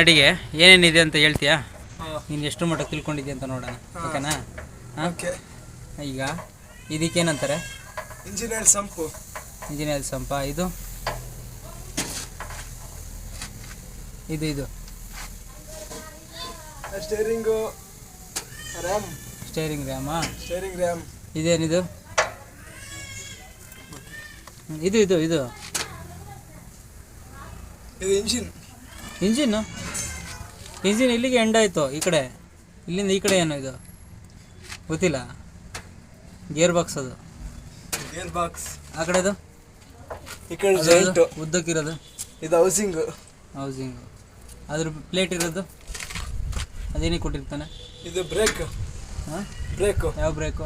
ಅಡಿಗೆ ಏನೇನಿದೆ ಅಂತ ಹೇಳ್ತೀಯಾ? ನೀನು ಎಷ್ಟು ಮಟ್ಟ ತಿಳ್ಕೊಂಡಿದ್ಯಾ ಅಂತ ನೋಡೋಣ, ಓಕೆನಾ? ಓಕೆ. ಈಗ ಇದಕ್ಕೇನಂತಾರೆ? ಇಂಜಿನಿಯರ್ ಸಂಪು. ಇಂಜಿನಿಯರ್ ಸಂಪ. ಇದು ಇದು ಇದು ಸ್ಟೇರಿಂಗು ರ್ಯಾಮ್. ಸ್ಟೇರಿಂಗ್ ರ್ಯಾಮಾ? Steering ram. ಇದೇನಿದು? ಇದು ಇದು ಇದು ಇದು ಇಂಜಿನ್. ಇಂಜಿನ್ನು? ಇಂಜಿನ್ ಇಲ್ಲಿಗೆ ಎಂಡ್ ಆಯಿತು. ಈ ಕಡೆ, ಇಲ್ಲಿಂದ ಈ ಕಡೆ ಏನು ಇದು ಗೊತ್ತಿಲ್ಲ. ಗೇರ್ ಬಾಕ್ಸ್ ಅದು. Gear box. ಆ ಕಡೆದು ಈ ಕಡೆ ಜೈಂಟ್ ಉದ್ದಕ್ಕಿರೋದು ಇದು ಹೌಸಿಂಗ್. ಹೌಸಿಂಗು. ಅದ್ರ ಪ್ಲೇಟ್ ಇರೋದು ಅದೇನಿಗೆ ಕೊಟ್ಟಿರ್ತಾನೆ? ಇದು ಬ್ರೇಕ್. ಹಾಂ, ಬ್ರೇಕು. ಯಾವ ಬ್ರೇಕು?